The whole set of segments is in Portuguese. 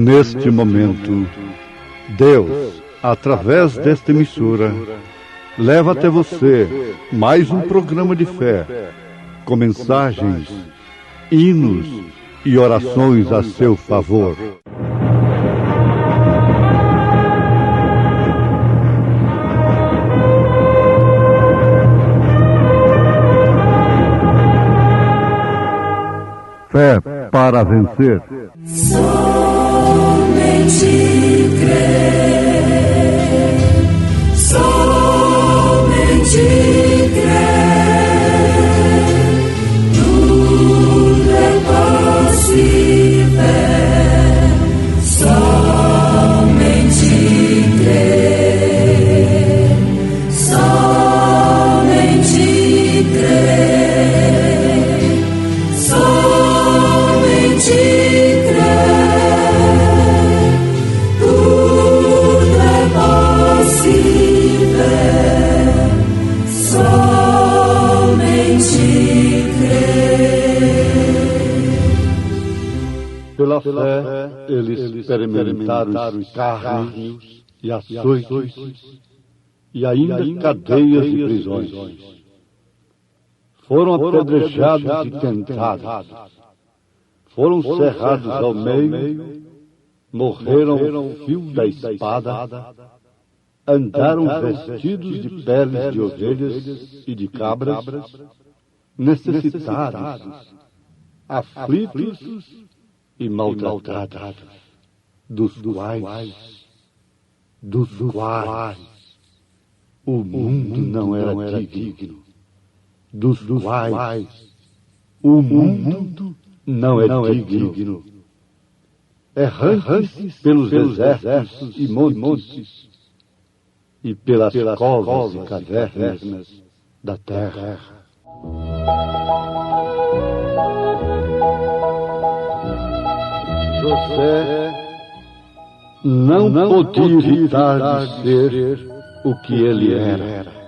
Neste momento, Deus, através desta emissora, leva até você mais um programa de fé, com mensagens, hinos e orações a seu favor. Fé para vencer. Somente crer, somente crer, tudo é possível, somente crer, somente crer, somente Pela fé, eles experimentaram escárnios e açoites e ainda cadeias e prisões. Foram apedrejados e tentados. Foram cerrados ao meio, morreram ao fio da espada, andaram vestidos de peles de ovelhas e de cabras, necessitados, aflitos e maltratados, dos quais o mundo não era digno, dos quais o mundo não é digno, errantes pelos desertos e montes e pelas covas e cavernas da terra. José não podia evitar de ser o que ele era.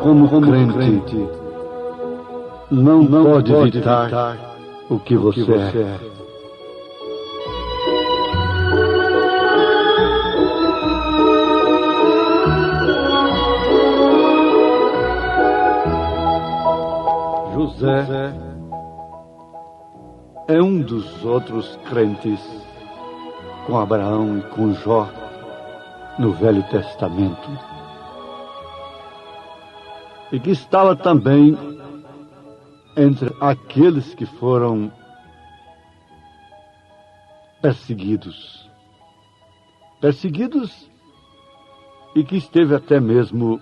Como crente, não pode evitar o que você é. José é um dos outros crentes com Abraão e com Jó no Velho Testamento, e que estava também entre aqueles que foram perseguidos e que esteve até mesmo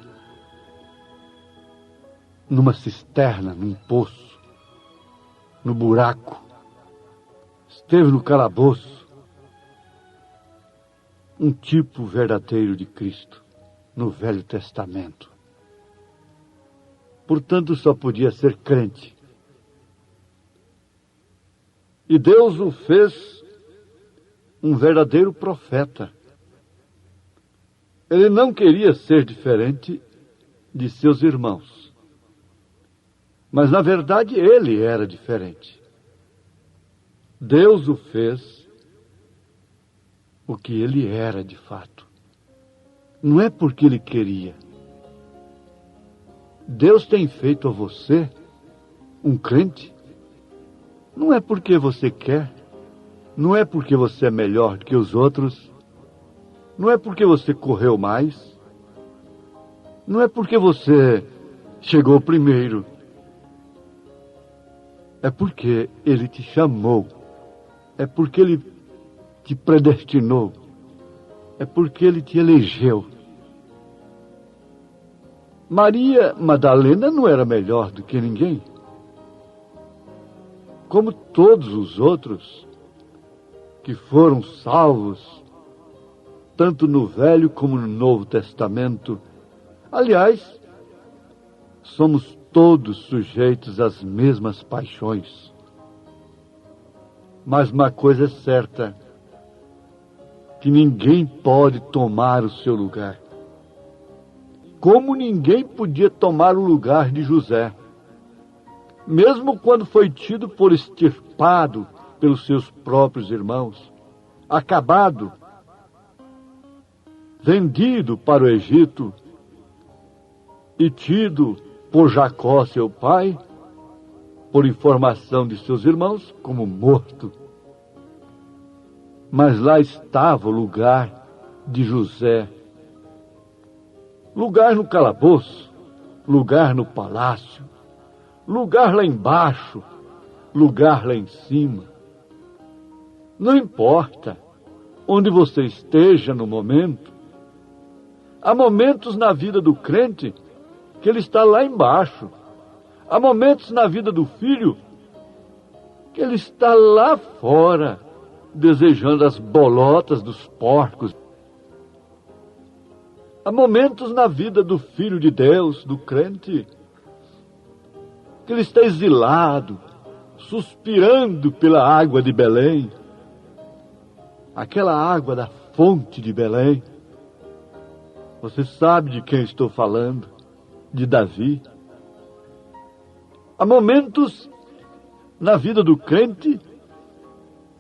numa cisterna, num poço, no buraco, esteve no calabouço, um tipo verdadeiro de Cristo no Velho Testamento. Portanto, só podia ser crente. E Deus o fez um verdadeiro profeta. Ele não queria ser diferente de seus irmãos. Mas, na verdade, ele era diferente. Deus o fez o que ele era de fato. Não é porque ele queria. Deus tem feito a você um crente. Não é porque você quer. Não é porque você é melhor que os outros. Não é porque você correu mais. Não é porque você chegou primeiro. É porque ele te chamou. É porque ele te predestinou. É porque ele te elegeu. Maria Madalena não era melhor do que ninguém. Como todos os outros que foram salvos, tanto no Velho como no Novo Testamento. Aliás, somos todos sujeitos às mesmas paixões. Mas uma coisa é certa, que ninguém pode tomar o seu lugar. como ninguém podia tomar o lugar de José. Mesmo quando foi tido por extirpado pelos seus próprios irmãos, acabado, vendido para o Egito e tido por Jacó, seu pai, por informação de seus irmãos, como morto. Mas lá estava o lugar de José. Lugar no calabouço, lugar no palácio, lugar lá embaixo, lugar lá em cima. Não importa onde você esteja no momento, há momentos na vida do crente que ele está lá embaixo. Há momentos na vida do filho que ele está lá fora, desejando as bolotas dos porcos. Há momentos na vida do filho de Deus, do crente, que ele está exilado, suspirando pela água de Belém, aquela água da fonte de Belém. Você sabe de quem estou falando, de Davi. Há momentos na vida do crente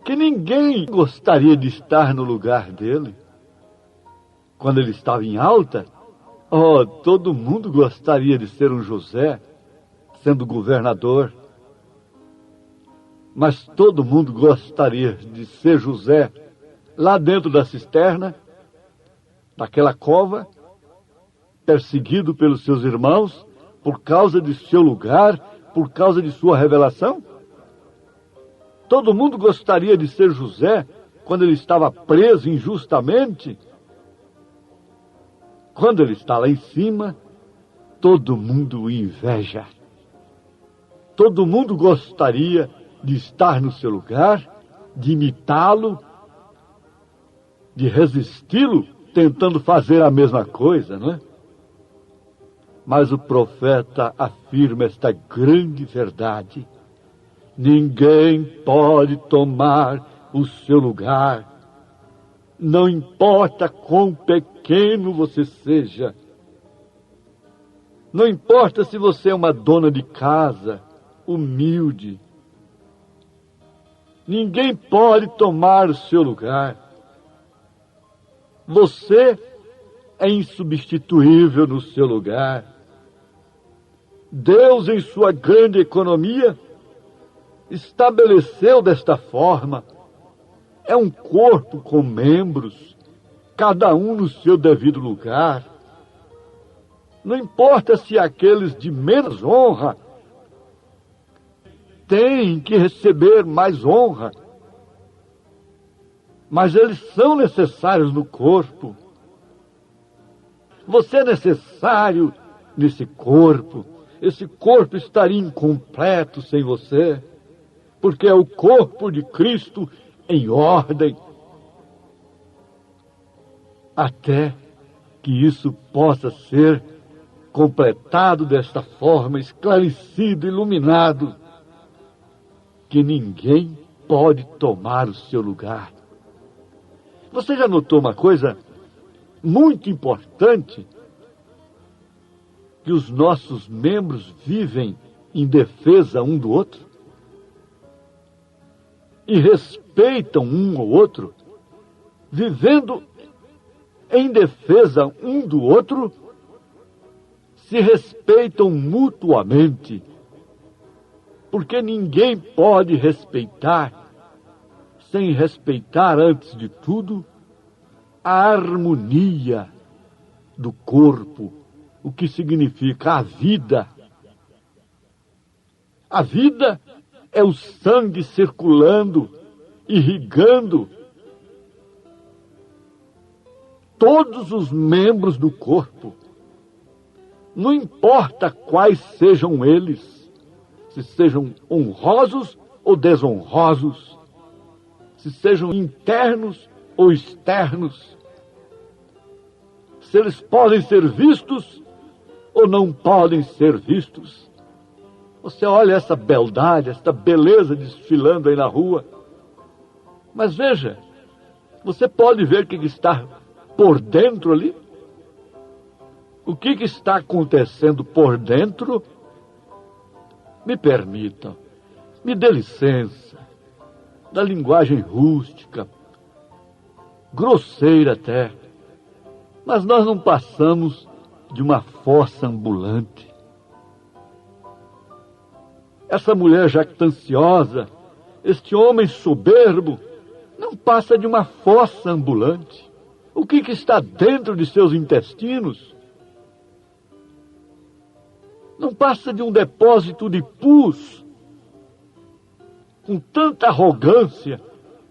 que ninguém gostaria de estar no lugar dele. Quando ele estava em alta, todo mundo gostaria de ser um José, sendo governador. Mas todo mundo gostaria de ser José lá dentro da cisterna, naquela cova, perseguido pelos seus irmãos por causa de seu lugar, por causa de sua revelação? Todo mundo gostaria de ser José quando ele estava preso injustamente? Quando ele está lá em cima, todo mundo o inveja. Todo mundo gostaria de estar no seu lugar, de imitá-lo, de resisti-lo, tentando fazer a mesma coisa, não é? Mas o profeta afirma esta grande verdade: ninguém pode tomar o seu lugar. Não importa quão pequeno você seja. Não importa se você é uma dona de casa, humilde. Ninguém pode tomar o seu lugar. Você é insubstituível no seu lugar. Deus, em sua grande economia, estabeleceu desta forma. É um corpo com membros, cada um no seu devido lugar. Não importa se aqueles de menos honra têm que receber mais honra, mas eles são necessários no corpo. Você é necessário nesse corpo. Esse corpo estaria incompleto sem você, porque é o corpo de Cristo em ordem, até que isso possa ser completado desta forma, esclarecido, iluminado, que ninguém pode tomar o seu lugar. Você já notou uma coisa muito importante? Que os nossos membros vivem em defesa um do outro e respeitam um ao outro, vivendo em defesa um do outro, se respeitam mutuamente, porque ninguém pode respeitar sem respeitar, antes de tudo, a harmonia do corpo, o que significa a vida. A vida é o sangue circulando, irrigando todos os membros do corpo. Não importa quais sejam eles, se sejam honrosos ou desonrosos, se sejam internos ou externos, se eles podem ser vistos ou não podem ser vistos. Você olha essa beldade, esta beleza desfilando aí na rua, mas veja, você pode ver o que está por dentro ali? o que está acontecendo por dentro, me permitam, me dê licença, da linguagem rústica, grosseira até, mas nós não passamos de uma fossa ambulante. Essa mulher jactanciosa, este homem soberbo, não passa de uma fossa ambulante. O que está dentro de seus intestinos? Não passa de um depósito de pus, com tanta arrogância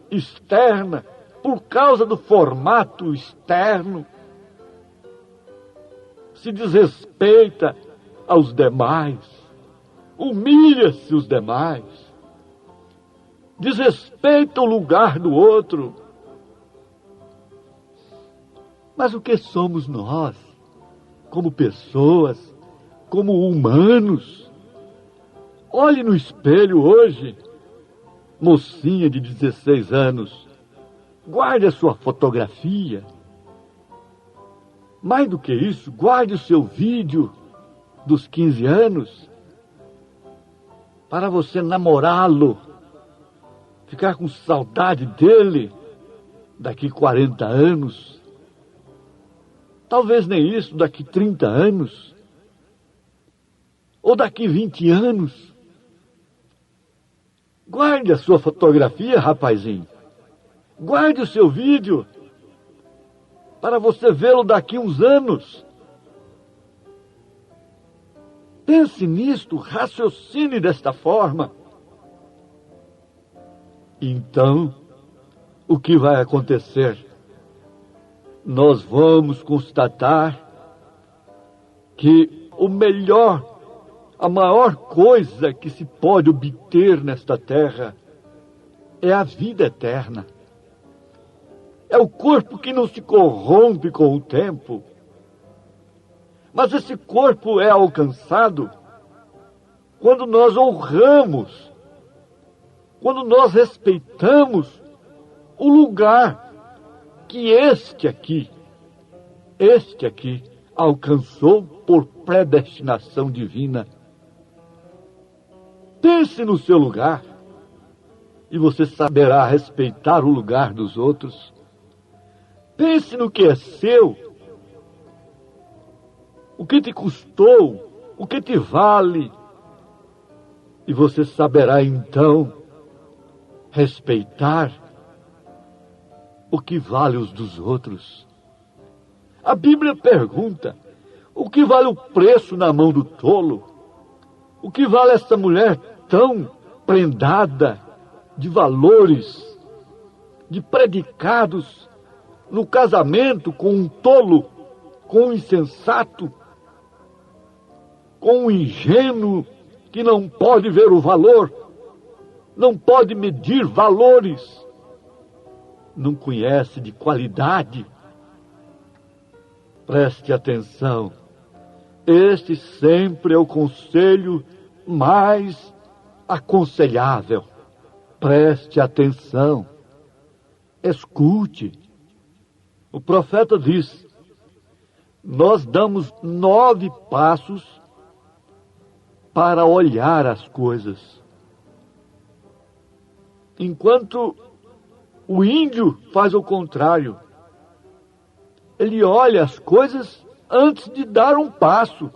externa, por causa do formato externo. Se desrespeita aos demais, humilha-se os demais, desrespeita o lugar do outro. Mas o que somos nós, como pessoas, como humanos? Olhe no espelho hoje, mocinha de 16 anos, guarde a sua fotografia. Mais do que isso, guarde o seu vídeo dos 15 anos, para você namorá-lo, ficar com saudade dele daqui 40 anos. Talvez nem isso, daqui 30 anos. Ou daqui 20 anos. Guarde a sua fotografia, rapazinho. Guarde o seu vídeo, para você vê-lo daqui uns anos. Pense nisto, raciocine desta forma. Então, o que vai acontecer? Nós vamos constatar que o melhor, a maior coisa que se pode obter nesta terra é a vida eterna. É o corpo que não se corrompe com o tempo. Mas esse corpo é alcançado quando nós honramos, quando nós respeitamos o lugar que este aqui alcançou por predestinação divina. Pense no seu lugar e você saberá respeitar o lugar dos outros. Pense no que é seu, o que te custou, o que te vale, e você saberá então respeitar o que vale os dos outros. A Bíblia pergunta: o que vale o preço na mão do tolo? O que vale essa mulher tão prendada de valores, de predicados, no casamento com um tolo, com um insensato, com um ingênuo que não pode ver o valor, não pode medir valores, não conhece de qualidade? Preste atenção. Este sempre é o conselho mais aconselhável. Preste atenção. Escute. O profeta diz: nós damos 9 passos para olhar as coisas, enquanto o índio faz o contrário. Ele olha as coisas antes de dar um passo.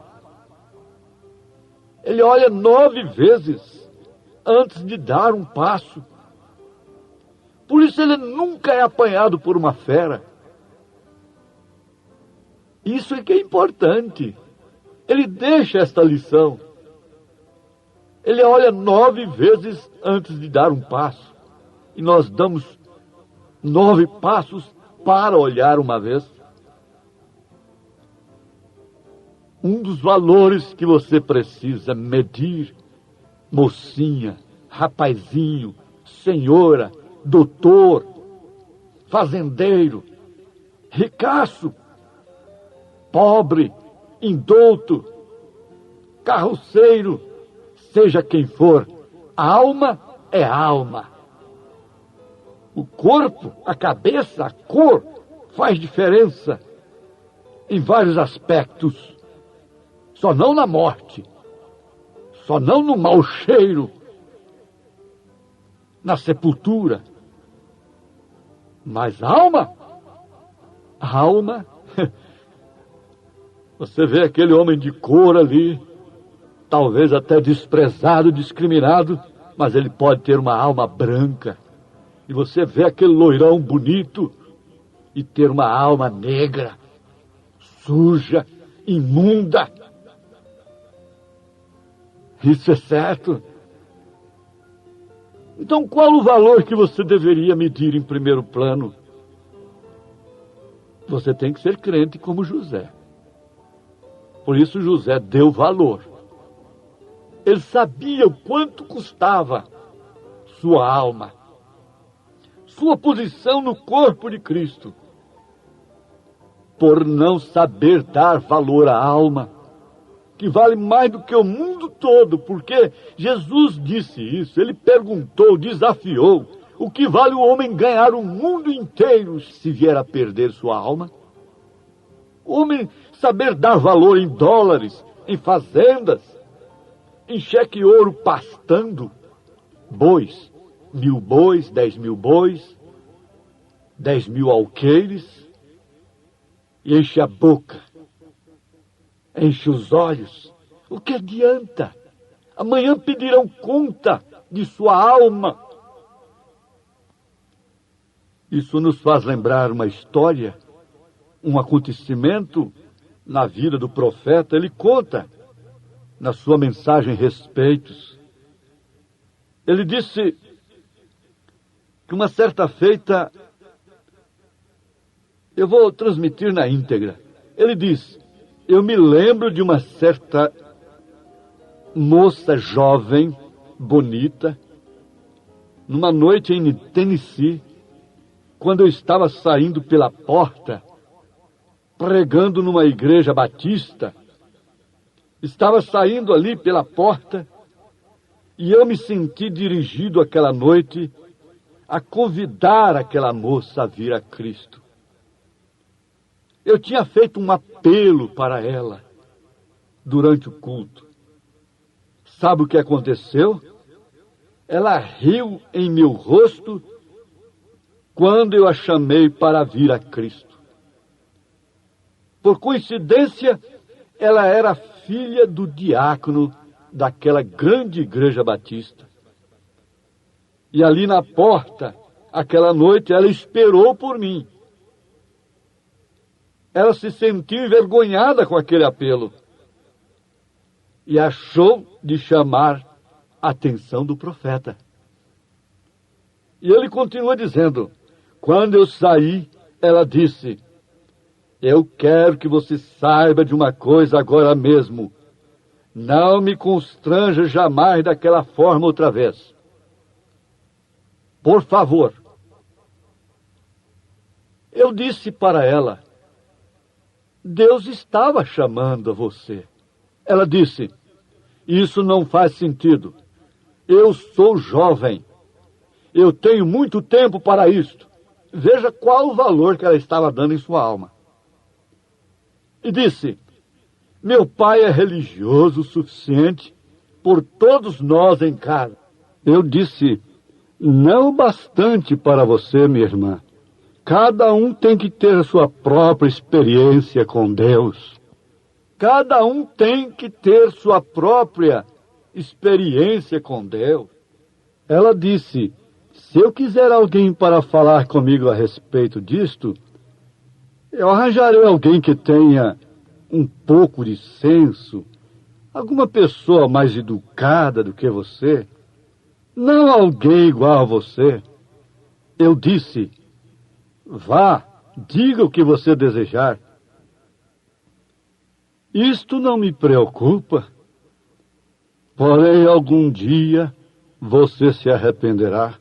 Ele olha 9 vezes antes de dar um passo. Por isso ele nunca é apanhado por uma fera. Isso é que é importante. Ele deixa esta lição. Ele olha 9 vezes antes de dar um passo. E nós damos 9 passos para olhar uma vez. Um dos valores que você precisa medir, mocinha, rapazinho, senhora, doutor, fazendeiro, ricaço, pobre, indouto, carroceiro, seja quem for, alma é alma. O corpo, a cabeça, a cor faz diferença. em vários aspectos, só não na morte, só não no mau cheiro, na sepultura. Mas alma, você vê aquele homem de cor ali, talvez até desprezado, discriminado, mas ele pode ter uma alma branca. E você vê aquele loirão bonito e ter uma alma negra, suja, imunda. Isso é certo. Então, qual o valor que você deveria medir em primeiro plano? Você tem que ser crente como José. Por isso José deu valor. Ele sabia o quanto custava sua alma, sua posição no corpo de Cristo. Por não saber dar valor à alma, que vale mais do que o mundo todo, porque Jesus disse isso, ele perguntou, desafiou, o que vale o homem ganhar o mundo inteiro se vier a perder sua alma? O homem saber dar valor em dólares, em fazendas, em cheque ouro pastando, bois, 1000 bois, 10.000 bois, 10.000 alqueires, e enche a boca, enche os olhos. O que adianta? Amanhã pedirão conta de sua alma. Isso nos faz lembrar uma história, um acontecimento na vida do profeta. Ele conta na sua mensagem Respeitos. Ele disse que uma certa feita, eu vou transmitir na íntegra. Ele diz: eu me lembro de uma certa moça jovem, bonita, numa noite em Tennessee, quando eu estava saindo pela porta, pregando numa igreja batista. Estava saindo ali pela porta e eu me senti dirigido aquela noite a convidar aquela moça a vir a Cristo. Eu tinha feito um apelo para ela durante o culto. Sabe o que aconteceu? Ela riu em meu rosto quando eu a chamei para vir a Cristo. Por coincidência, ela era filha do diácono daquela grande igreja batista. E ali na porta, aquela noite, ela esperou por mim. Ela se sentiu envergonhada com aquele apelo e achou de chamar a atenção do profeta. E ele continua dizendo: quando eu saí, ela disse: eu quero que você saiba de uma coisa agora mesmo. Não me constranja jamais daquela forma outra vez. Por favor. Eu disse para ela: Deus estava chamando a você. Ela disse: isso não faz sentido. Eu sou jovem. Eu tenho muito tempo para isto. Veja qual o valor que ela estava dando em sua alma. E disse: meu pai é religioso o suficiente por todos nós em casa. Eu disse: não bastante para você, minha irmã. Cada um tem que ter a sua própria experiência com Deus. Cada um tem que ter sua própria experiência com Deus. Ela disse: se eu quiser alguém para falar comigo a respeito disto, eu arranjarei alguém que tenha um pouco de senso, alguma pessoa mais educada do que você, não alguém igual a você. Eu disse: vá, diga o que você desejar. Isto não me preocupa, porém algum dia você se arrependerá.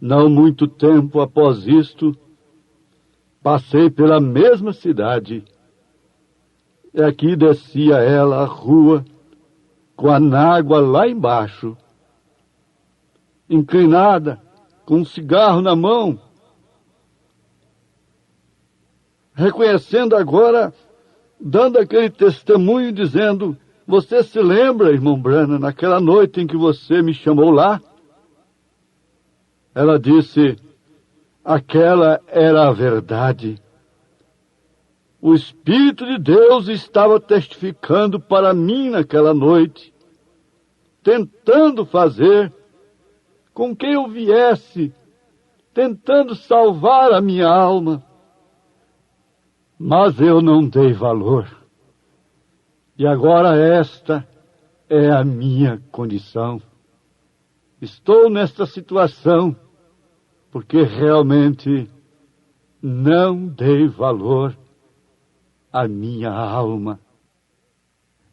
Não muito tempo após isto, passei pela mesma cidade. E aqui descia ela a rua, com a nágua lá embaixo, inclinada, com um cigarro na mão. reconhecendo agora, dando aquele testemunho, dizendo: você se lembra, irmão Branham, naquela noite em que você me chamou lá? Ela disse: aquela era a verdade. O Espírito de Deus estava testificando para mim naquela noite, tentando fazer com que eu viesse, tentando salvar a minha alma. Mas eu não dei valor. E agora esta é a minha condição. Estou nesta situação porque realmente não dei valor à minha alma.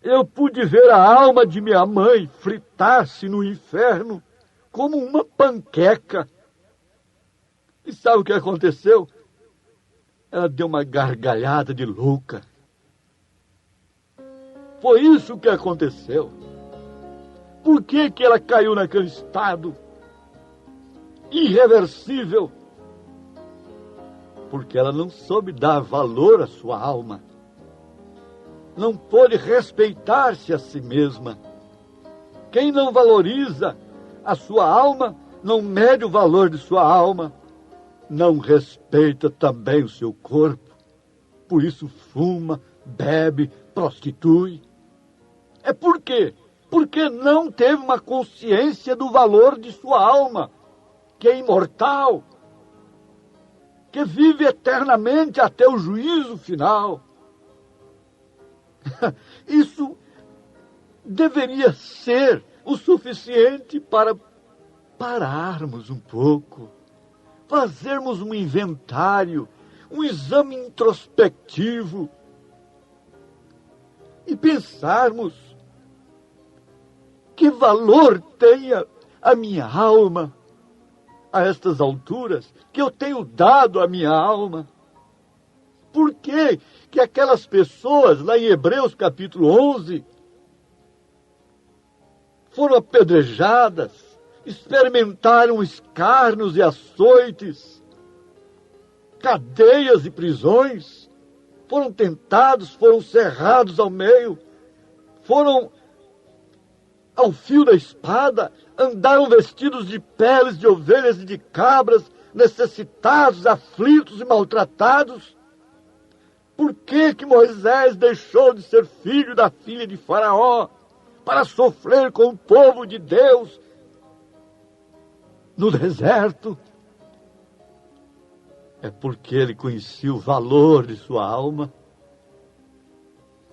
Eu pude ver a alma de minha mãe fritar-se no inferno como uma panqueca. E sabe o que aconteceu? Ela deu uma gargalhada de louca. Foi isso que aconteceu. Por que ela caiu naquele estado irreversível? Porque ela não soube dar valor à sua alma. Não pôde respeitar-se a si mesma. Quem não valoriza a sua alma, não mede o valor de sua alma, não respeita também o seu corpo. Por isso fuma, bebe, prostitui. É por quê? Porque não teve uma consciência do valor de sua alma, que é imortal, que vive eternamente até o juízo final. Isso deveria ser o suficiente para pararmos um pouco, fazermos um inventário, um exame introspectivo e pensarmos: que valor tem a minha alma a estas alturas, que eu tenho dado à minha alma? Por que aquelas pessoas, lá em Hebreus capítulo 11, foram apedrejadas, experimentaram escárnios e açoites, cadeias e prisões, foram tentados, foram cerrados ao meio, foram ao fio da espada, andaram vestidos de peles de ovelhas e de cabras, necessitados, aflitos e maltratados? Por que Moisés deixou de ser filho da filha de Faraó para sofrer com o povo de Deus no deserto? É porque ele conhecia o valor de sua alma.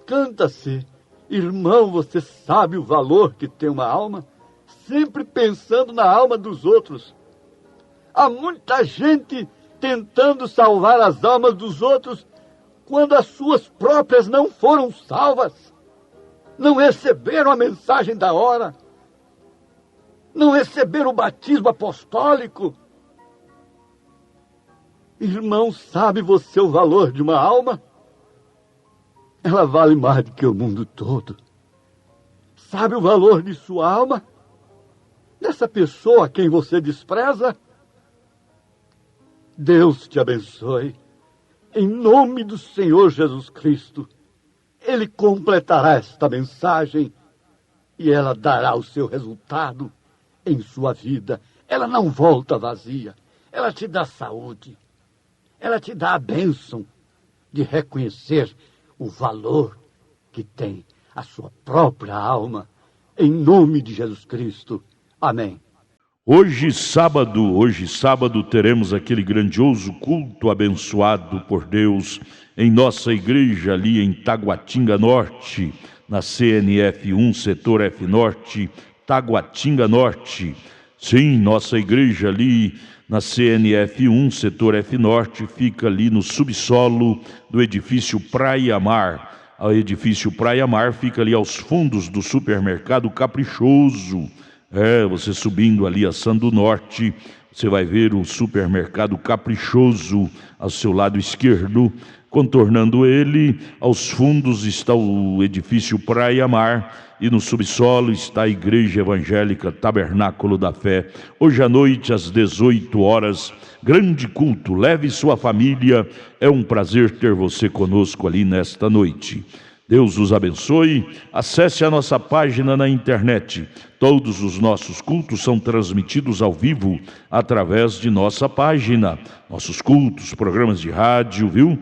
Canta-se: irmão, você sabe o valor que tem uma alma? Sempre pensando na alma dos outros. Há muita gente tentando salvar as almas dos outros quando as suas próprias não foram salvas, não receberam a mensagem da hora, não receberam o batismo apostólico. Irmão, sabe você o valor de uma alma? Ela vale mais do que o mundo todo. Sabe o valor de sua alma? Dessa pessoa a quem você despreza? Deus te abençoe. Em nome do Senhor Jesus Cristo, Ele completará esta mensagem e ela dará o seu resultado em sua vida. Ela não volta vazia. Ela te dá saúde. Ela te dá a bênção de reconhecer o valor que tem a sua própria alma. Em nome de Jesus Cristo. Amém. Hoje sábado, teremos aquele grandioso culto abençoado por Deus em nossa igreja ali em Taguatinga Norte, na CNF 1, setor F Norte, Taguatinga Norte. Sim, nossa igreja ali na CNF 1, setor F Norte, fica ali no subsolo do edifício Praia Mar. O edifício Praia Mar fica ali aos fundos do supermercado Caprichoso. Você subindo ali a Sando Norte, você vai ver o supermercado Caprichoso ao seu lado esquerdo. Contornando ele, aos fundos está o edifício Praia Mar e no subsolo está a Igreja Evangélica Tabernáculo da Fé. Hoje à noite, às 18 horas, grande culto. Leve sua família. É um prazer ter você conosco ali nesta noite. Deus os abençoe. Acesse a nossa página na internet. Todos os nossos cultos são transmitidos ao vivo através de nossa página. Nossos cultos, programas de rádio, viu?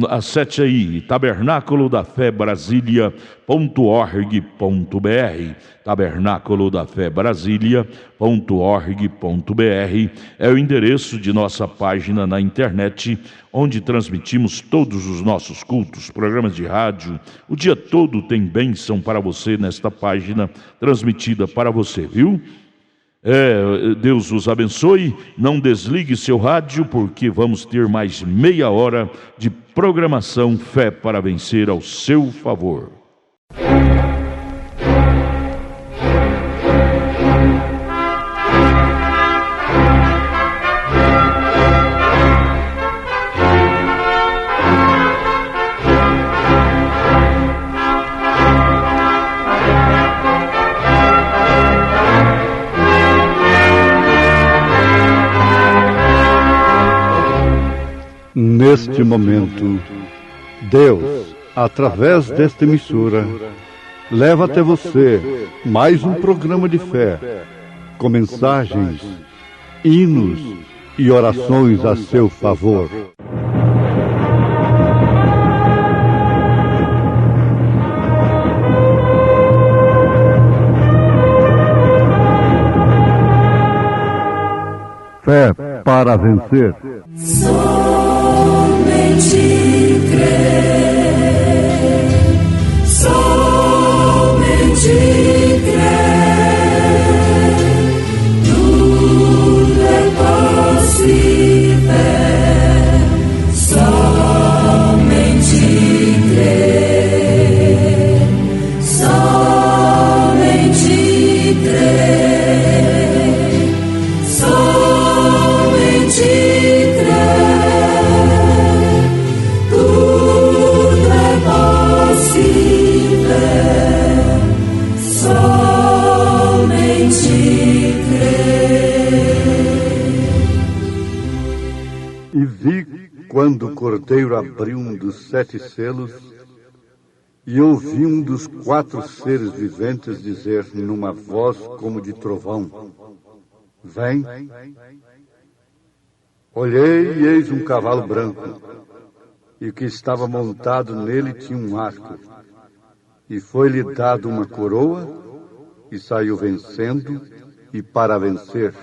Acesse aí, tabernáculo da fé Brasília.org.br, tabernáculo da fé Brasília.org.br é o endereço de nossa página na internet, onde transmitimos todos os nossos cultos, programas de rádio. O dia todo tem bênção para você nesta página transmitida para você, viu? Deus os abençoe. Não desligue seu rádio, porque vamos ter mais meia hora de programação Fé para Vencer ao seu favor. Neste momento, Deus, através desta emissora, leva até você mais um programa de fé, com mensagens, hinos e orações a seu favor. Fé para vencer. Somente crer, somente crer, tudo é possível, somente crer, somente crer, somente E vi quando o Cordeiro abriu um dos 7 selos, e ouvi um dos 4 seres viventes dizer numa voz como de trovão: Vem. Olhei e eis um cavalo branco, e o que estava montado nele tinha um arco, e foi-lhe dado uma coroa, e saiu vencendo e para vencer.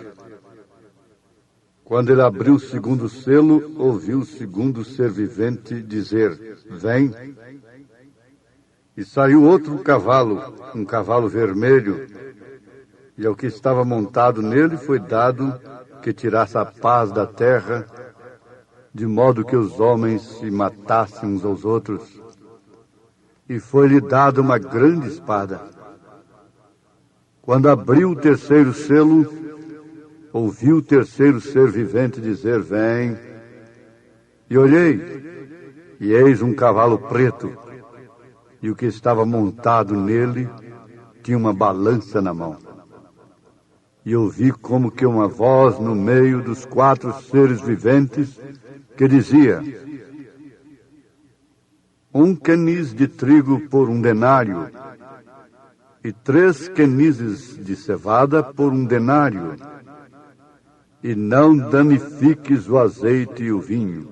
Quando ele abriu o segundo selo, ouviu o segundo ser vivente dizer: Vem. E saiu outro cavalo, um cavalo vermelho, e ao que estava montado nele foi dado que tirasse a paz da terra, de modo que os homens se matassem uns aos outros. E foi-lhe dada uma grande espada. Quando abriu o terceiro selo, ouvi o terceiro ser vivente dizer: Vem. E olhei, e eis um cavalo preto, e o que estava montado nele tinha uma balança na mão. E ouvi como que uma voz no meio dos 4 seres viventes que dizia: um queniz de trigo por 1 denário, e 3 quenizes de cevada por 1 denário, e não danifiques o azeite e o vinho.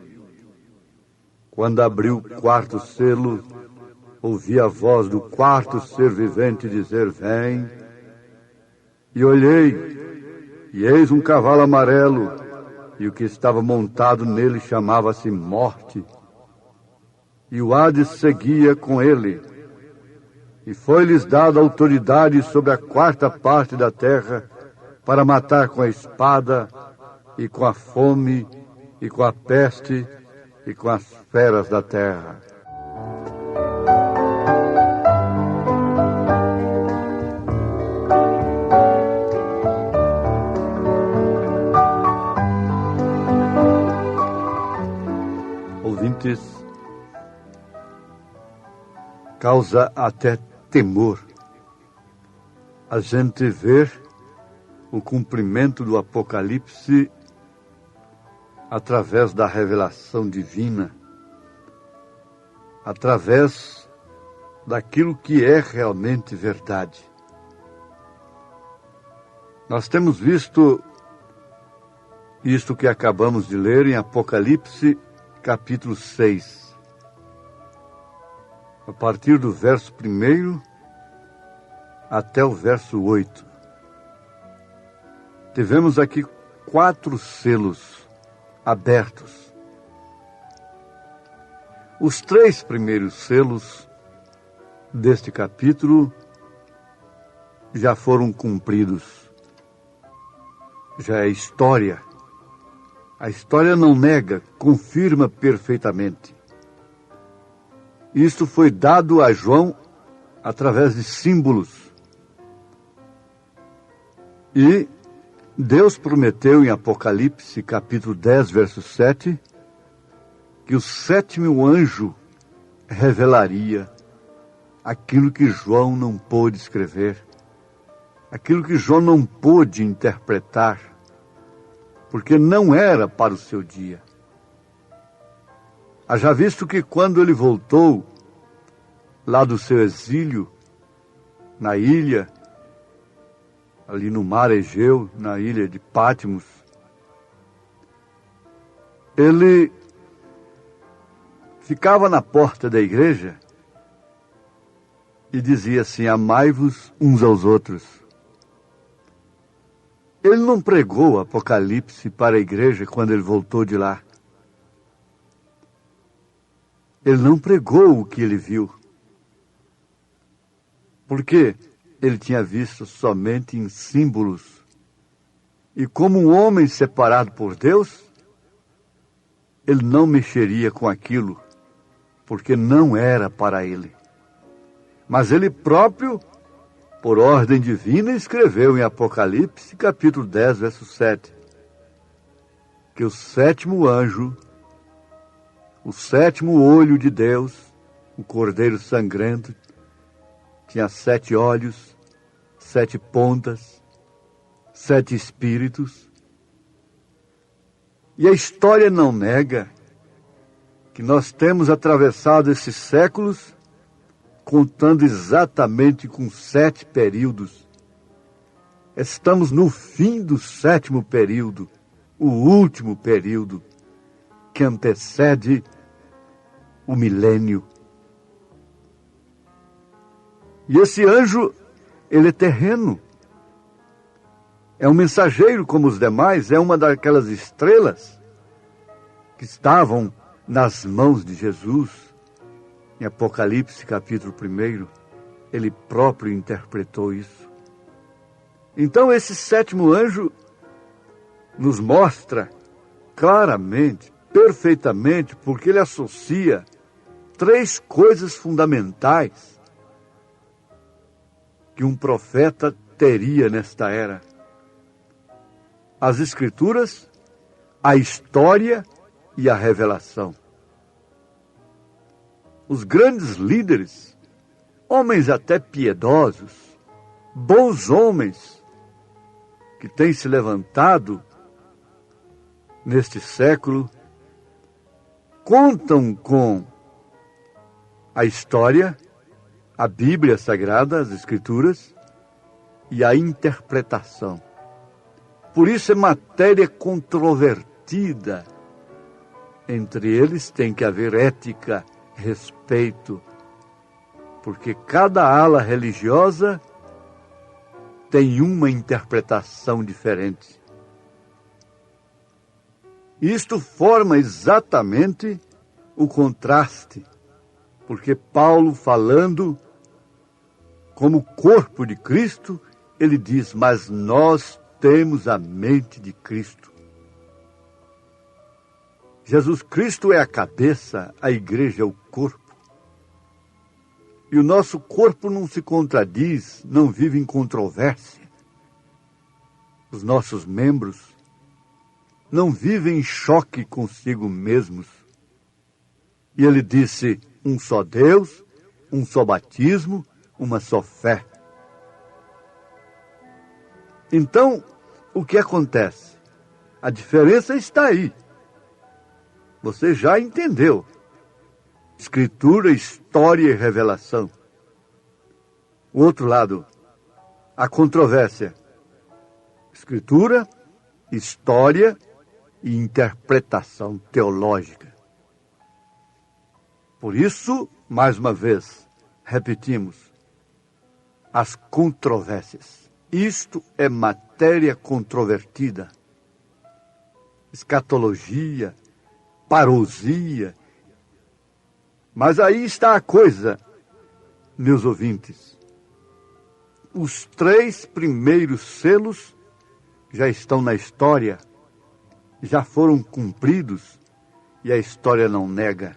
Quando abriu o 4º selo, ouvi a voz do 4º ser vivente dizer: Vem. E olhei, e eis um cavalo amarelo, e o que estava montado nele chamava-se Morte. E o Hades seguia com ele. E foi-lhes dada autoridade sobre a 4ª parte da terra, para matar com a espada, e com a fome, e com a peste, e com as feras da terra. vezes causa até temor a gente ver o cumprimento do Apocalipse através da revelação divina, através daquilo que é realmente verdade. Nós temos visto isto que acabamos de ler em Apocalipse, capítulo 6. A partir do verso 1 até o verso 8. Tivemos aqui 4 selos abertos. Os 3 primeiros selos deste capítulo já foram cumpridos. Já é história. A história não nega, confirma perfeitamente. Isto foi dado a João através de símbolos. E Deus prometeu em Apocalipse, capítulo 10, verso 7, que o 7º anjo revelaria aquilo que João não pôde escrever, aquilo que João não pôde interpretar, porque não era para o seu dia. Haja visto que quando ele voltou lá do seu exílio, na ilha, ali no mar Egeu, na ilha de Patmos, ele ficava na porta da igreja e dizia assim: amai-vos uns aos outros. Ele não pregou o Apocalipse para a igreja quando ele voltou de lá. Ele não pregou o que ele viu, porque ele tinha visto somente em símbolos. E como um homem separado por Deus, ele não mexeria com aquilo, porque não era para ele. Mas ele próprio, por ordem divina, escreveu em Apocalipse, capítulo 10, verso 7, que o 7º anjo, o 7º olho de Deus, o cordeiro sangrento, tinha 7 olhos, 7 pontas, 7 espíritos. E a história não nega que nós temos atravessado esses séculos contando exatamente com 7 períodos. Estamos no fim do 7º período, o último período que antecede o milênio. E esse anjo, ele é terreno. É um mensageiro como os demais, é uma daquelas estrelas que estavam nas mãos de Jesus. Em Apocalipse, capítulo 1, ele próprio interpretou isso. Então, esse 7º anjo nos mostra claramente, perfeitamente, porque ele associa 3 coisas fundamentais que um profeta teria nesta era: as Escrituras, a história e a revelação. Os grandes líderes, homens até piedosos, bons homens, que têm se levantado neste século, contam com a história, a Bíblia Sagrada, as Escrituras, e a interpretação. Por isso é matéria controvertida. Entre eles tem que haver ética, respeito, porque cada ala religiosa tem uma interpretação diferente. Isto forma exatamente o contraste, porque Paulo, falando como corpo de Cristo, ele diz: mas nós temos a mente de Cristo. Jesus Cristo é a cabeça, a igreja é o corpo. E o nosso corpo não se contradiz, não vive em controvérsia. Os nossos membros não vivem em choque consigo mesmos. E ele disse: um só Deus, um só batismo, uma só fé. Então, o que acontece? A diferença está aí. Você já entendeu. Escritura, história e revelação. O outro lado, a controvérsia. Escritura, história e interpretação teológica. Por isso, mais uma vez, repetimos, as controvérsias. Isto é matéria controvertida. Escatologia, parousia. Mas aí está a coisa, meus ouvintes. Os 3 primeiros selos já estão na história, já foram cumpridos, e a história não nega.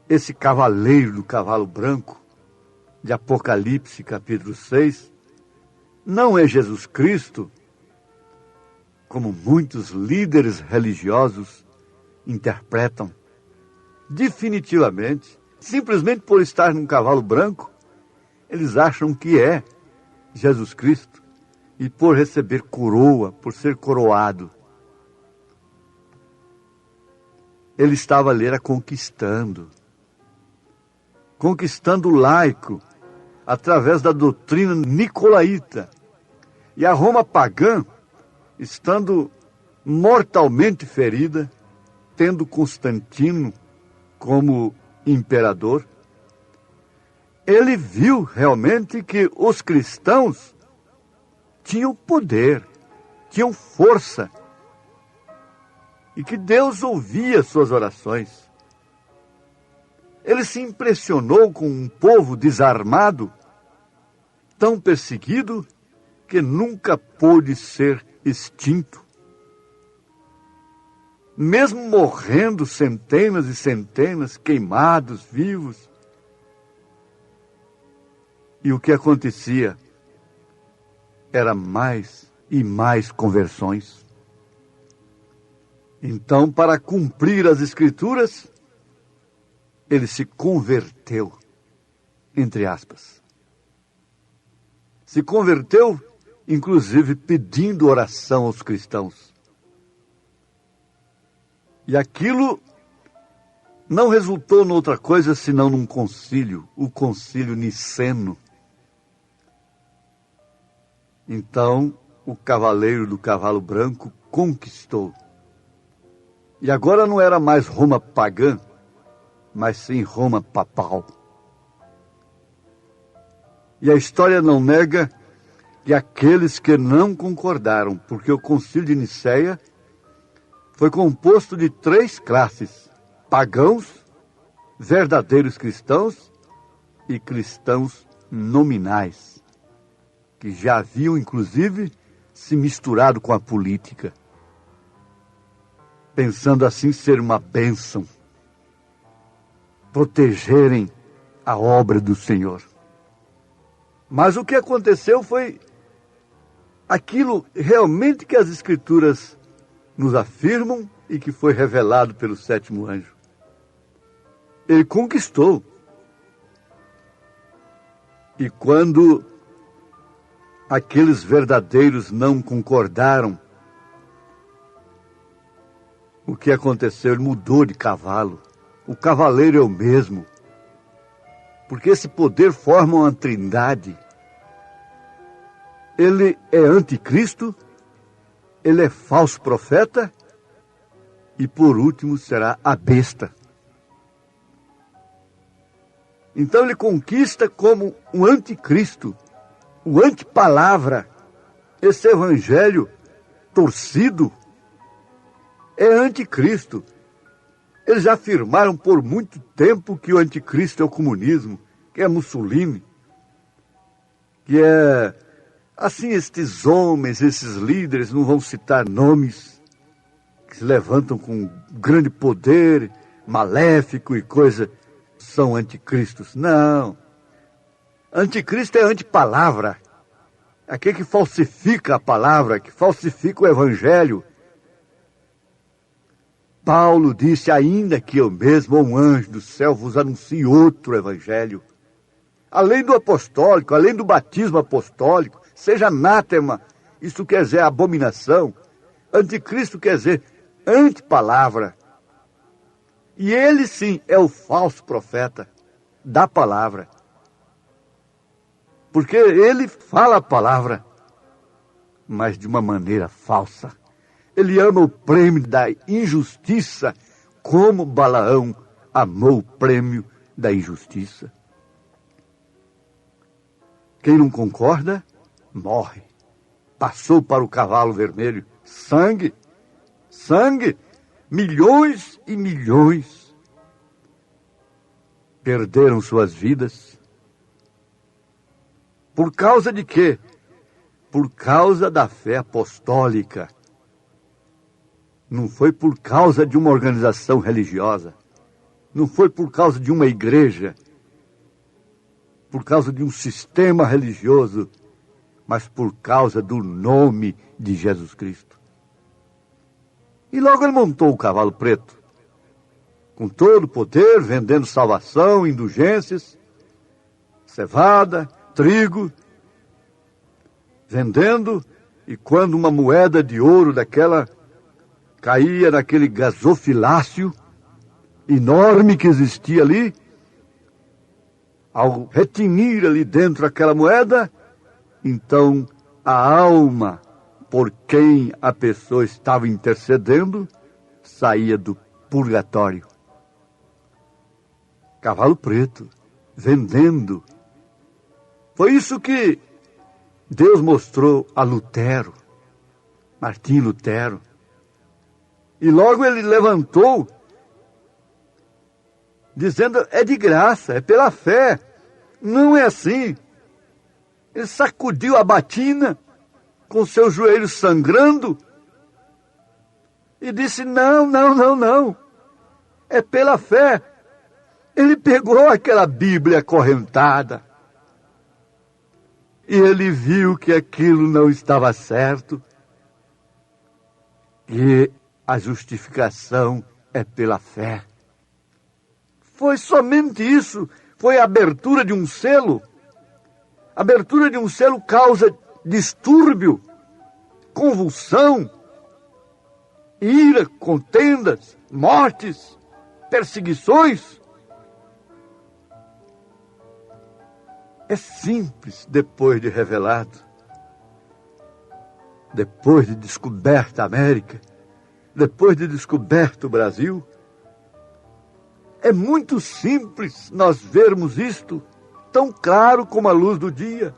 Esse cavaleiro do cavalo branco, de Apocalipse, capítulo 6, não é Jesus Cristo, como muitos líderes religiosos interpretam. Definitivamente, simplesmente por estar num cavalo branco, eles acham que é Jesus Cristo, e por receber coroa, por ser coroado. Ele estava ali conquistando o laico, através da doutrina nicolaíta. E a Roma pagã, estando mortalmente ferida, tendo Constantino como imperador, ele viu realmente que os cristãos tinham poder, tinham força, e que Deus ouvia suas orações. Ele se impressionou com um povo desarmado, tão perseguido, que nunca pôde ser extinto. Mesmo morrendo centenas e centenas, queimados, vivos. E o que acontecia era mais e mais conversões. Então, para cumprir as Escrituras, ele se converteu, entre aspas. Se converteu, inclusive, pedindo oração aos cristãos. E aquilo não resultou noutra coisa senão num concílio, o concílio niceno. Então, o cavaleiro do cavalo branco conquistou. E agora não era mais Roma pagã, mas sim Roma papal. E a história não nega que aqueles que não concordaram, porque o Concílio de Nicéia foi composto de 3 classes: pagãos, verdadeiros cristãos e cristãos nominais, que já haviam, inclusive, se misturado com a política, pensando assim ser uma bênção, protegerem a obra do Senhor. Mas o que aconteceu foi aquilo realmente que as Escrituras nos afirmam e que foi revelado pelo 7º anjo. Ele conquistou. E quando aqueles verdadeiros não concordaram, o que aconteceu? Ele mudou de cavalo. O cavaleiro é o mesmo. Porque esse poder forma uma trindade. Ele é anticristo, ele é falso profeta e, por último, será a besta. Então ele conquista como um anticristo, o antipalavra. Esse evangelho torcido é anticristo. Eles já afirmaram por muito tempo que o anticristo é o comunismo, que é Mussolini, que é... Assim, estes homens, esses líderes, não vão citar nomes, que se levantam com grande poder, maléfico e coisa, são anticristos. Não. Anticristo é antipalavra. Aquele que falsifica a palavra, que falsifica o evangelho. Paulo disse: ainda que eu mesmo, um anjo do céu, vos anuncie outro evangelho, além do apostólico, além do batismo apostólico, seja anátema, isso quer dizer abominação, anticristo quer dizer antipalavra. E ele sim é o falso profeta da palavra, porque ele fala a palavra, mas de uma maneira falsa. Ele ama o prêmio da injustiça, como Balaão amou o prêmio da injustiça. Quem não concorda, morre. Passou para o cavalo vermelho. Sangue, sangue, milhões e milhões perderam suas vidas. Por causa de quê? Por causa da fé apostólica. Não foi por causa de uma organização religiosa. Não foi por causa de uma igreja. Por causa de um sistema religioso. Mas por causa do nome de Jesus Cristo. E logo ele montou o cavalo preto. Com todo o poder, vendendo salvação, indulgências, cevada, trigo. Vendendo, e quando uma moeda de ouro daquela caía naquele gasofilácio enorme que existia ali, ao retinir ali dentro aquela moeda, então a alma por quem a pessoa estava intercedendo saía do purgatório. Cavalo preto, vendendo. Foi isso que Deus mostrou a Lutero, Martim Lutero. E logo ele levantou, dizendo: é de graça, é pela fé. Não é assim. Ele sacudiu a batina, com seus joelhos sangrando, e disse: não, não, não, não. É pela fé. Ele pegou aquela Bíblia acorrentada, e ele viu que aquilo não estava certo, e a justificação é pela fé. Foi somente isso. Foi a abertura de um selo. A abertura de um selo causa distúrbio, convulsão, ira, contendas, mortes, perseguições. É simples depois de revelado, depois de descoberta a América, depois de descoberto o Brasil. É muito simples nós vermos isto tão claro como a luz do dia.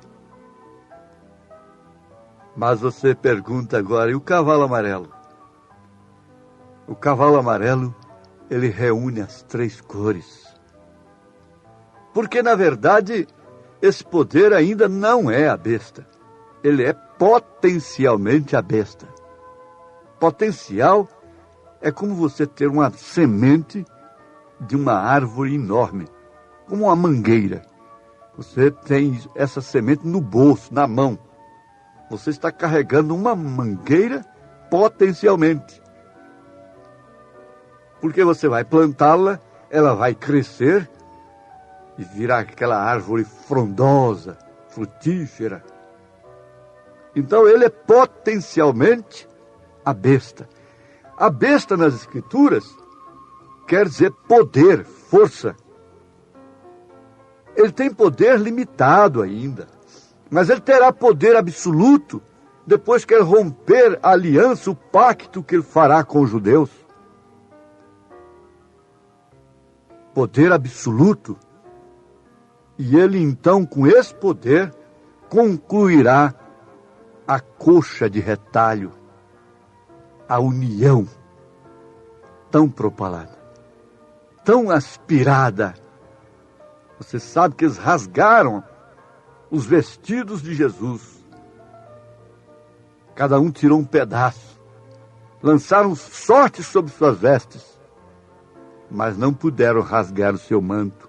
Mas você pergunta agora: e o cavalo amarelo? O cavalo amarelo, ele reúne as três cores. Porque, na verdade, esse poder ainda não é a besta. Ele é potencialmente a besta. Potencial é como você ter uma semente de uma árvore enorme, como uma mangueira. Você tem essa semente no bolso, na mão. Você está carregando uma mangueira potencialmente. Porque você vai plantá-la, ela vai crescer e virar aquela árvore frondosa, frutífera. Então ele é potencialmente a besta. A besta nas Escrituras quer dizer poder, força. Ele tem poder limitado ainda, mas ele terá poder absoluto depois que ele romper a aliança, o pacto que ele fará com os judeus. Poder absoluto. E ele então, com esse poder, concluirá a coxa de retalho, a união tão propalada, tão aspirada. Você sabe que eles rasgaram os vestidos de Jesus. Cada um tirou um pedaço. Lançaram sorte sobre suas vestes, mas não puderam rasgar o seu manto.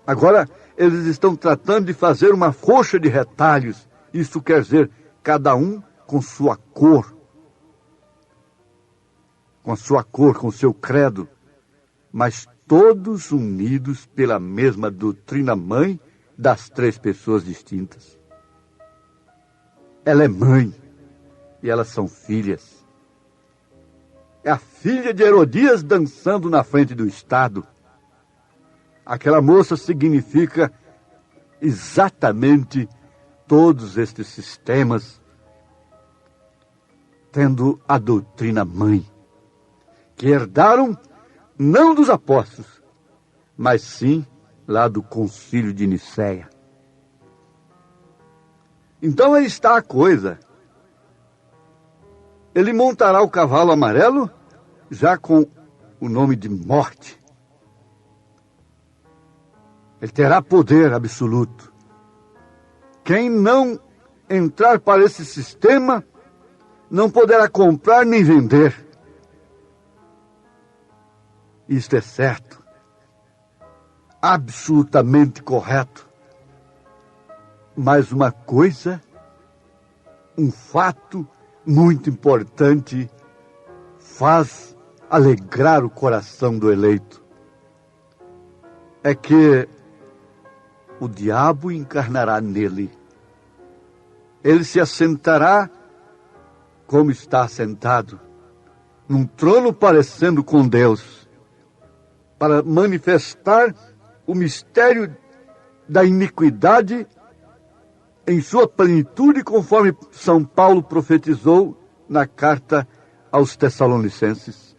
Agora, eles estão tratando de fazer uma coxa de retalhos. Isso quer dizer, cada um com sua cor. com a sua cor, com o seu credo, mas todos unidos pela mesma doutrina mãe das três pessoas distintas. Ela é mãe e elas são filhas. É a filha de Herodias dançando na frente do Estado. Aquela moça significa exatamente todos estes sistemas, tendo a doutrina mãe, que herdaram não dos apóstolos, mas sim lá do concílio de Nicéia. Então aí está a coisa. Ele montará o cavalo amarelo já com o nome de morte. Ele terá poder absoluto. Quem não entrar para esse sistema não poderá comprar nem vender. Isto é certo, absolutamente correto. Mas uma coisa, um fato muito importante, faz alegrar o coração do eleito. É que o diabo encarnará nele. Ele se assentará como está assentado, num trono parecendo com Deus, para manifestar o mistério da iniquidade em sua plenitude, conforme São Paulo profetizou na carta aos Tessalonicenses.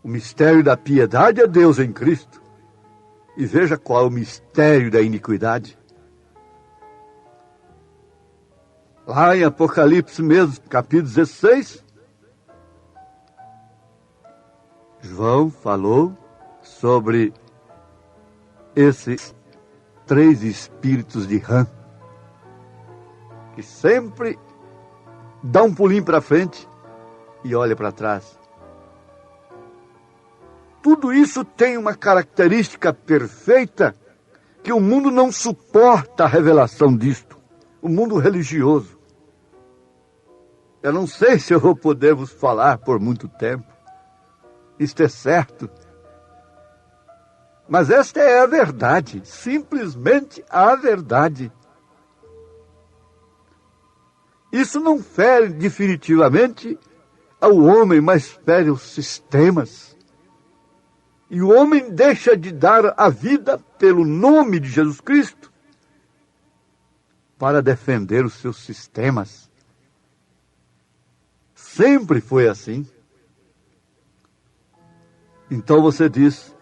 O mistério da piedade é Deus em Cristo. E veja qual é o mistério da iniquidade. Lá em Apocalipse mesmo, capítulo 16, João falou sobre esses três espíritos de rã, que sempre dá um pulinho para frente e olha para trás. Tudo isso tem uma característica perfeita que o mundo não suporta a revelação disto. O mundo religioso. Eu não sei se eu vou poder vos falar por muito tempo. Isto é certo. Mas esta é a verdade. Simplesmente a verdade. Isso não fere definitivamente ao homem, mas fere os sistemas. E o homem deixa de dar a vida pelo nome de Jesus Cristo para defender os seus sistemas. Sempre foi assim. Então você diz,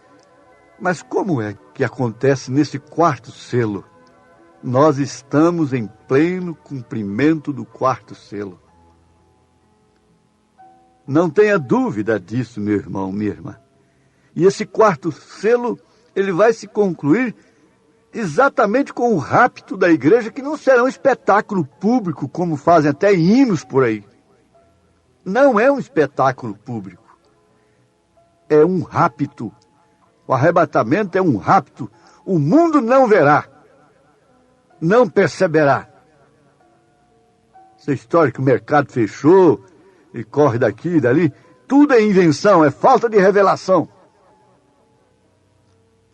mas como é que acontece nesse quarto selo? Nós estamos em pleno cumprimento do quarto selo. Não tenha dúvida disso, meu irmão, minha irmã. E esse quarto selo, ele vai se concluir exatamente com o rapto da igreja, que não será um espetáculo público, como fazem até hinos por aí. Não é um espetáculo público. É um rapto. O arrebatamento é um rapto. O mundo não verá. Não perceberá. Essa história que o mercado fechou e corre daqui e dali, tudo é invenção, é falta de revelação.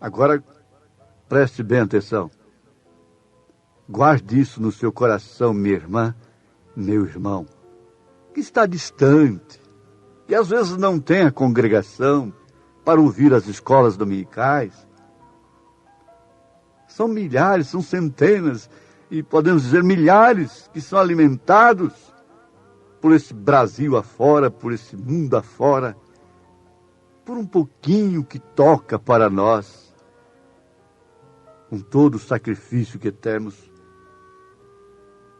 Agora, preste bem atenção. Guarde isso no seu coração, minha irmã, meu irmão, que está distante, que às vezes não tem a congregação para ouvir as escolas dominicais. São milhares, são centenas, e podemos dizer milhares, que são alimentados por esse Brasil afora, por esse mundo afora, por um pouquinho que toca para nós, com todo o sacrifício que temos.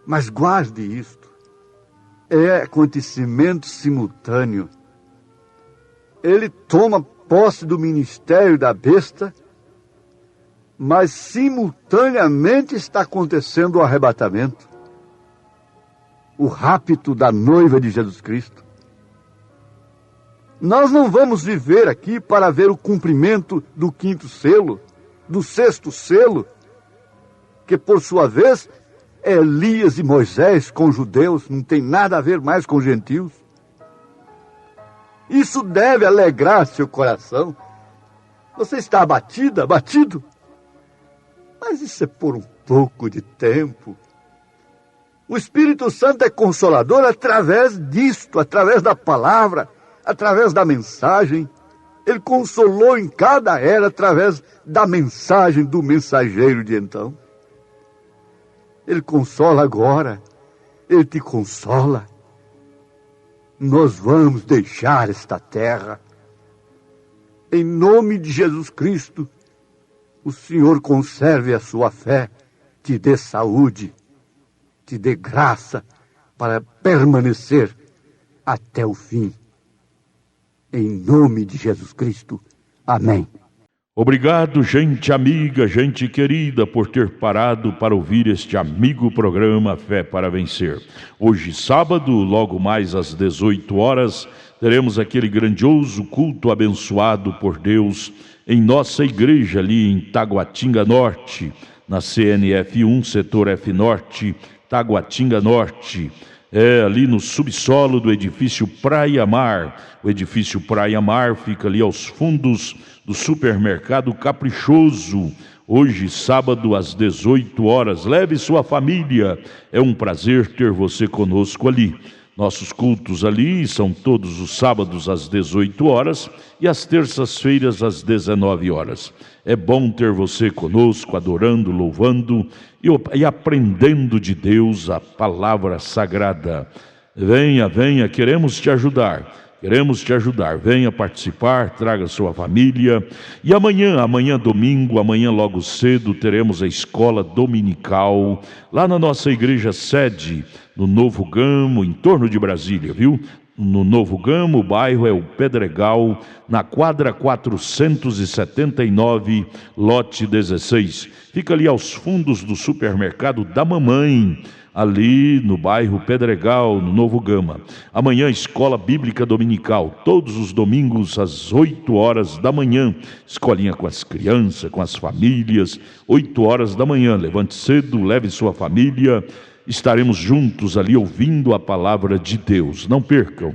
Mas guarde isto. É acontecimento simultâneo. Ele toma posse do ministério da besta, mas simultaneamente está acontecendo o arrebatamento, o rapto da noiva de Jesus Cristo. Nós não vamos viver aqui para ver o cumprimento do quinto selo, do sexto selo, que por sua vez é Elias e Moisés com judeus, não tem nada a ver mais com gentios. Isso deve alegrar seu coração. Você está abatida, abatido? Mas isso é por um pouco de tempo. O Espírito Santo é consolador através disto, através da palavra, através da mensagem. Ele consolou em cada era através da mensagem do mensageiro de então. Ele consola agora. Ele te consola. Nós vamos deixar esta terra. Em nome de Jesus Cristo, o Senhor conserve a sua fé, te dê saúde, te dê graça para permanecer até o fim. Em nome de Jesus Cristo. Amém. Obrigado, gente amiga, gente querida, por ter parado para ouvir este amigo programa Fé para Vencer. Hoje, sábado, logo mais às 18 horas, teremos aquele grandioso culto abençoado por Deus em nossa igreja ali em Taguatinga Norte, na CNF 1, setor F Norte, Taguatinga Norte. Ali no subsolo do edifício Praia Mar. O edifício Praia Mar fica ali aos fundos do supermercado Caprichoso. Hoje, sábado, às 18 horas. Leve sua família. É um prazer ter você conosco ali. Nossos cultos ali são todos os sábados às 18 horas e às terças-feiras às 19 horas. É bom ter você conosco, adorando, louvando e aprendendo de Deus a palavra sagrada. Venha, venha, queremos te ajudar. Venha participar, traga sua família. E amanhã domingo, amanhã logo cedo, teremos a escola dominical lá na nossa igreja sede, no Novo Gamo, em torno de Brasília, viu? No Novo Gamo, o bairro é o Pedregal, na quadra 479, lote 16. Fica ali aos fundos do supermercado da Mamãe, ali no bairro Pedregal, no Novo Gama. Amanhã, escola bíblica dominical, todos os domingos às 8 horas da manhã. Escolinha com as crianças, com as famílias, 8 horas da manhã. Levante cedo, leve sua família. Estaremos juntos ali ouvindo a palavra de Deus. Não percam.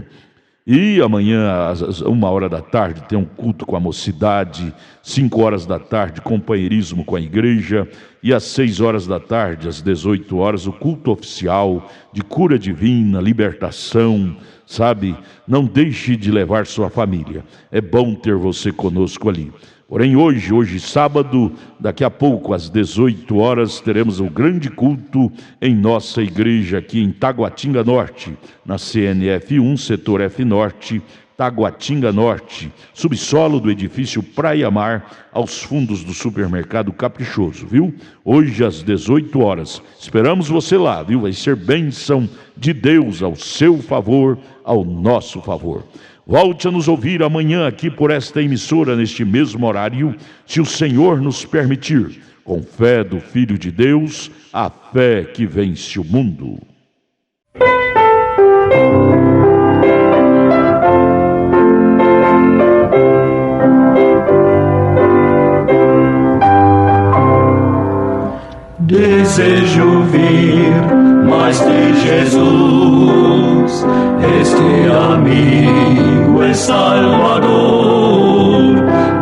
E amanhã, às 1 hora da tarde, tem um culto com a mocidade. 5 horas da tarde, companheirismo com a igreja. E às 6 horas da tarde, às 18 horas, o culto oficial de cura divina, libertação, sabe? Não deixe de levar sua família. É bom ter você conosco ali. Porém, hoje sábado, daqui a pouco, às 18 horas, teremos o grande culto em nossa igreja aqui em Taguatinga Norte, na CNF 1, setor F Norte, Taguatinga Norte, subsolo do edifício Praia Mar, aos fundos do supermercado Caprichoso, viu? Hoje às 18 horas. Esperamos você lá, viu? Vai ser bênção de Deus ao seu favor, ao nosso favor. Volte a nos ouvir amanhã aqui por esta emissora, neste mesmo horário, se o Senhor nos permitir, com fé do Filho de Deus, a fé que vence o mundo. Desejo ouvir mais de Jesus, este amigo e Salvador,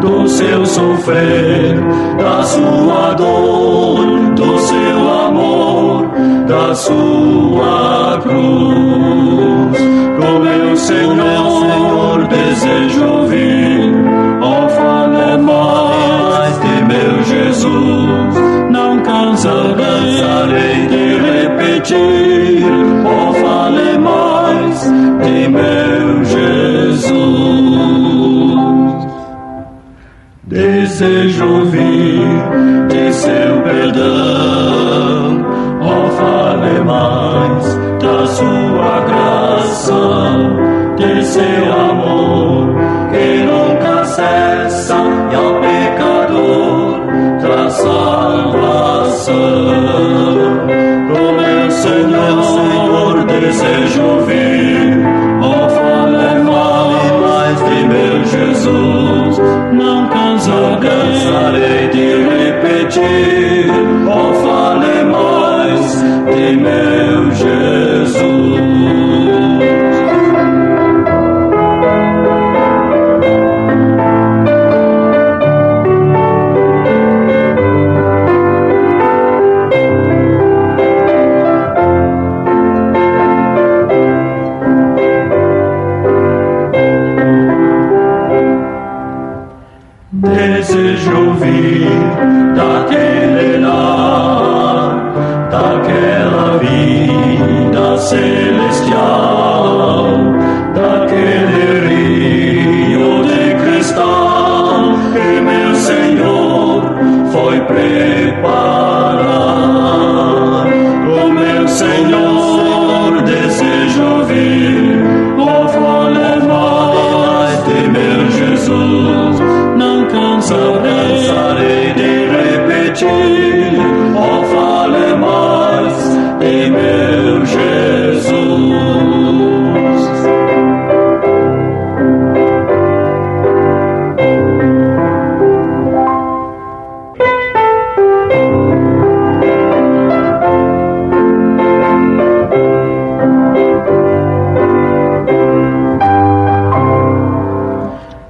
do seu sofrer, da sua dor, do seu amor, da sua cruz. Com meu Senhor desejo ouvir, ó, fale mais de meu Jesus. Não cansarei de repetir, oh, fale mais de meu Jesus. Desejo ouvir de seu perdão, oh, fale mais da sua graça, de seu amor que nunca cessa e ao pecador traz salvação. Com meu Senhor desejo ouvir, oh, fale mais de meu Jesus. Não cansarei de repetir, oh, fale mais de meu Jesus. ouvir daquele lar, daquela vida celestial, daquele rio de cristal que meu Senhor foi preparar. O meu Senhor deseja ouvir, oh, fale mais de meu Jesus. Não cansarei de repetir, oh, fale mais de meu Jesus.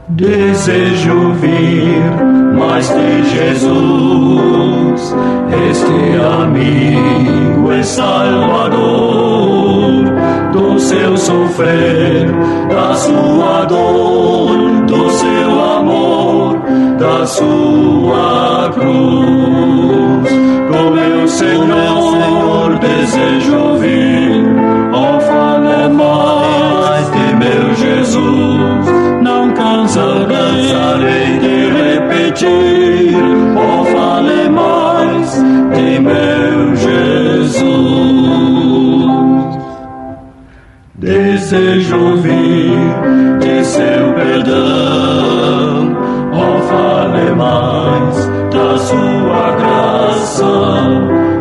Desejo ouvir mais de Jesus, este amigo e Salvador, do seu sofrer, da sua dor, do seu amor, da sua cruz. Com meu Senhor desejo ouvir, oh, fale mais de meu Jesus. Não cansarei de repetir, oh, fale mais de meu Jesus. Desejo ouvir de seu perdão, oh, fale mais da sua graça,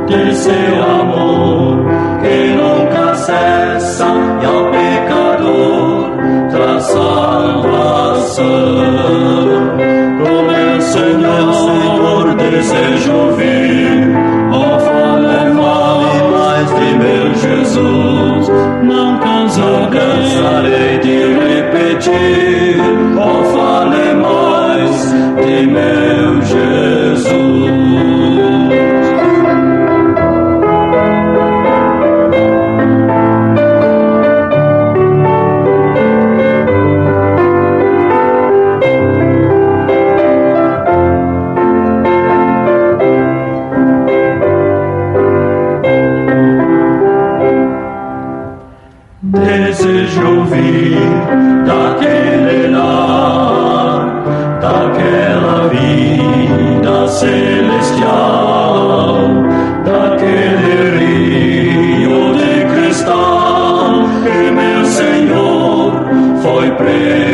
de seu amor que nunca cessa e ao pecador traz salvação. O meu Senhor desejo ouvir, oh, fale mais de meu Jesus. Não cansarei de repetir, oh, fale mais de meu Jesus. Desejo ouvir daquele lar, daquela vida celestial, daquele rio de cristal que meu Senhor foi preso.